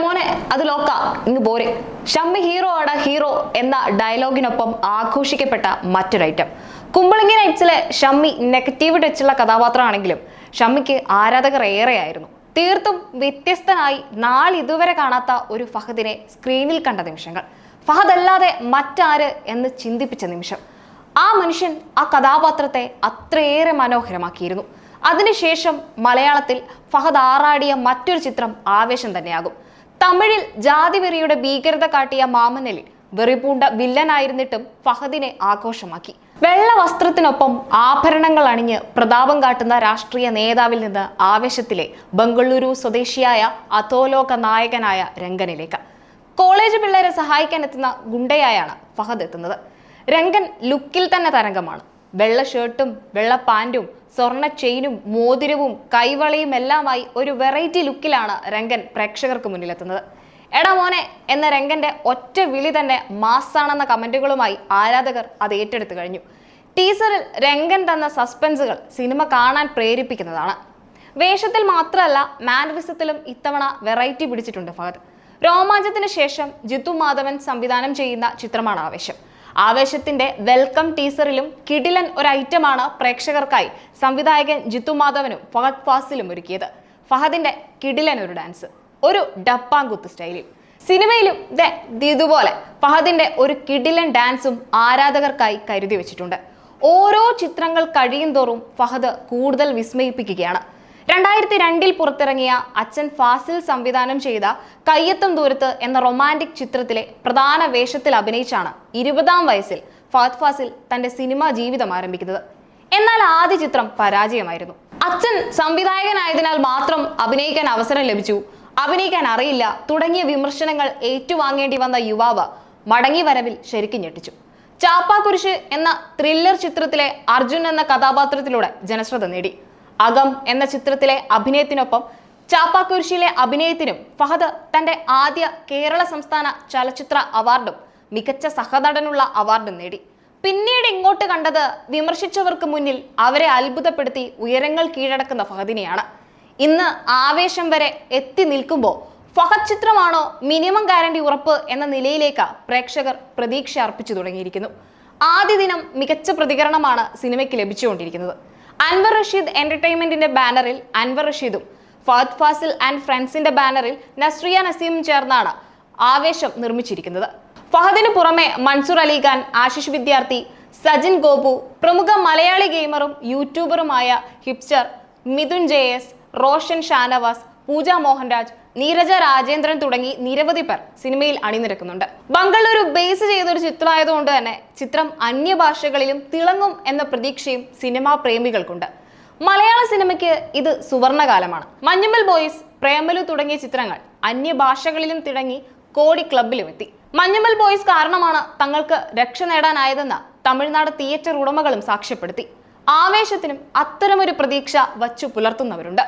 മോനെ അത് ലോക്ക ഇങ്ങ് പോരെ. ഷമ്മി ഹീറോ ആണ് ഹീറോ എന്ന ഡയലോഗിനൊപ്പം ആഘോഷിക്കപ്പെട്ട മറ്റൊരു ഐറ്റം. കുമ്പളങ്ങി നൈറ്റ്സിലെ ഷമ്മി നെഗറ്റീവ് ടച്ചുള്ള കഥാപാത്രമാണെങ്കിലും ഷമ്മിക്ക് ആരാധകർ ഏറെയായിരുന്നു. തീർത്തും വ്യത്യസ്തനായി നാളിതുവരെ കാണാത്ത ഒരു ഫഹദിനെ സ്ക്രീനിൽ കണ്ട നിമിഷങ്ങൾ, ഫഹദ് അല്ലാതെ മറ്റാര് എന്ന് ചിന്തിപ്പിച്ച നിമിഷം. ആ മനുഷ്യൻ ആ കഥാപാത്രത്തെ അത്രയേറെ മനോഹരമാക്കിയിരുന്നു. അതിനുശേഷം മലയാളത്തിൽ ഫഹദ് ആറാടിയ മറ്റൊരു ചിത്രം ആവേശം തന്നെയാകും. തമിഴിൽ ജാതിവെറിയുടെ ഭീകരത കാട്ടിയ മാമനലിൽ വെറിപൂണ്ട വില്ലനായിരുന്നിട്ടും ഫഹദിനെ ആഘോഷമാക്കി. വെള്ള വസ്ത്രത്തിനൊപ്പം ആഭരണങ്ങൾ അണിഞ്ഞ് പ്രതാപം കാട്ടുന്ന രാഷ്ട്രീയ നേതാവിൽ നിന്ന് ആവേശത്തിലെ ബംഗളൂരു സ്വദേശിയായ അധോലോക നായകനായ രംഗനിലേക്ക് കോളേജ് പിള്ളേരെ സഹായിക്കാൻ എത്തുന്ന ഗുണ്ടയായാണ് ഫഹദ് എത്തുന്നത്. രംഗൻ ലുക്കിൽ തന്നെ തരംഗമാണ്. വെള്ള ഷർട്ടും വെള്ള പാൻറ്റും സ്വർണ്ണ ചെയിനും മോതിരവും കൈവളയും എല്ലാമായി ഒരു വെറൈറ്റി ലുക്കിലാണ് രംഗൻ പ്രേക്ഷകർക്ക് മുന്നിലെത്തുന്നത്. എടാ മോനെ എന്ന രംഗന്റെ ഒറ്റ വിളി തന്നെ മാസാണെന്ന കമന്റുകളുമായി ആരാധകർ അത് ഏറ്റെടുത്തു കഴിഞ്ഞു. ടീസറിൽ രംഗൻ തന്ന സസ്പെൻസുകൾ സിനിമ കാണാൻ പ്രേരിപ്പിക്കുന്നതാണ്. വേഷത്തിൽ മാത്രമല്ല മാനറിസത്തിലും ഇത്തവണ വെറൈറ്റി പിടിച്ചിട്ടുണ്ട് ഫഹദ്. രോമാഞ്ചത്തിന് ശേഷം ജിത്തു മാധവൻ സംവിധാനം ചെയ്യുന്ന ചിത്രമാണ് ആവേശം. ആവേശത്തിന്റെ വെൽക്കം ടീസറിലും കിടിലൻ ഒരു ഐറ്റമാണ് പ്രേക്ഷകർക്കായി സംവിധായകൻ ജിത്തു മാധവനും ഫഹദ് ഫാസിലും ഒരുക്കിയത്. ഫഹദിന്റെ കിടിലൻ ഒരു ഡാൻസ്, ഒരു ഡപ്പാങ്കുത്ത് സ്റ്റൈലിൽ. സിനിമയിലും ഇതുപോലെ ഫഹദിന്റെ ഒരു കിടിലൻ ഡാൻസും ആരാധകർക്കായി കരുതി വെച്ചിട്ടുണ്ട്. ഓരോ ചിത്രങ്ങൾ കഴിയും തോറും ഫഹദ് കൂടുതൽ വിസ്മയിപ്പിക്കുകയാണ്. 2002 പുറത്തിറങ്ങിയ അച്ഛൻ ഫാസിൽ സംവിധാനം ചെയ്ത കയ്യെത്തും ദൂരത്ത് എന്ന റൊമാൻറ്റിക് ചിത്രത്തിലെ പ്രധാന വേഷത്തിൽ അഭിനയിച്ചാണ് 20-ാം വയസ്സിൽ ഫഹദ് ഫാസിൽ തന്റെ സിനിമാ ജീവിതം ആരംഭിക്കുന്നത്. എന്നാൽ ആദ്യ ചിത്രം പരാജയമായിരുന്നു. അച്ഛൻ സംവിധായകനായതിനാൽ മാത്രം അഭിനയിക്കാൻ അവസരം ലഭിച്ചു, അഭിനയിക്കാൻ അറിയില്ല തുടങ്ങിയ വിമർശനങ്ങൾ ഏറ്റുവാങ്ങേണ്ടി വന്ന യുവാവ് മടങ്ങി വരവിൽ ശരിക്കും ഞെട്ടിച്ചു. ചാപ്പാക്കുരിശ് എന്ന ത്രില്ലർ ചിത്രത്തിലെ അർജുൻ എന്ന കഥാപാത്രത്തിലൂടെ ജനശ്രദ്ധ നേടി. അകം എന്ന ചിത്രത്തിലെ അഭിനയത്തിനൊപ്പം ചാപ്പാക്കുരിശിലെ അഭിനയത്തിനും ഫഹദ് തന്റെ ആദ്യ കേരള സംസ്ഥാന ചലച്ചിത്ര അവാർഡും മികച്ച സഹനടനുള്ള അവാർഡും നേടി. പിന്നീട് ഇങ്ങോട്ട് കണ്ടത് വിമർശിച്ചവർക്ക് മുന്നിൽ അവരെ അത്ഭുതപ്പെടുത്തി ഉയരങ്ങൾ കീഴടക്കുന്ന ഫഹദിനെയാണ്. ഇന്ന് ആവേശം വരെ എത്തി നിൽക്കുമ്പോൾ ഫഹദ് ചിത്രമാണോ മിനിമം ഗ്യാരണ്ടി ഉറപ്പ് എന്ന നിലയിലേക്ക് പ്രേക്ഷകർ പ്രതീക്ഷ അർപ്പിച്ചു തുടങ്ങിയിരിക്കുന്നു. ആദ്യ ദിനം മികച്ച പ്രതികരണമാണ് സിനിമയ്ക്ക് ലഭിച്ചുകൊണ്ടിരിക്കുന്നത്. അൻവർ റഷീദ് എന്റർടൈൻമെന്റിന്റെ ബാനറിൽ അൻവർ റഷീദും ഫഹദ് ഫാസിൽ ആൻഡ് ഫ്രണ്ട്സിന്റെ ബാനറിൽ നസ്രിയ നസീമും ചേർന്നാണ് ആവേശം നിർമ്മിച്ചിരിക്കുന്നത്. ഫഹദിന് പുറമെ മൻസൂർ അലിഖാൻ, ആശിഷ് വിദ്യാർത്ഥി, സജിൻ ഗോപു, പ്രമുഖ മലയാളി ഗെയിമറും യൂട്യൂബറുമായ ഹിപ്സ്റ്റർ, മിഥുൻ JS, റോഷൻ ഷാനവാസ്, പൂജ മോഹൻരാജ്, നീരജ രാജേന്ദ്രൻ തുടങ്ങി നിരവധി പേർ സിനിമയിൽ അണിനിരക്കുന്നുണ്ട്. ബംഗളൂരു ബേസ് ചെയ്തൊരു ചിത്രമായതുകൊണ്ട് തന്നെ ചിത്രം അന്യഭാഷകളിലും തിളങ്ങും എന്ന പ്രതീക്ഷയും സിനിമാ പ്രേമികൾക്കുണ്ട്. മലയാള സിനിമയ്ക്ക് ഇത് സുവർണകാലമാണ്. മഞ്ഞുമൽ ബോയ്സ്, പ്രേമലു തുടങ്ങിയ ചിത്രങ്ങൾ അന്യഭാഷകളിലും തിളങ്ങി കോടി ക്ലബിലും എത്തി. മഞ്ഞുമൽ ബോയ്സ് കാരണമാണ് തങ്ങൾക്ക് രക്ഷ നേടാനായതെന്ന് തമിഴ്നാട് തിയേറ്റർ ഉടമകളും സാക്ഷ്യപ്പെടുത്തി. ആവേശത്തിനും അത്തരമൊരു പ്രതീക്ഷ വച്ചു പുലർത്തുന്നവരുണ്ട്.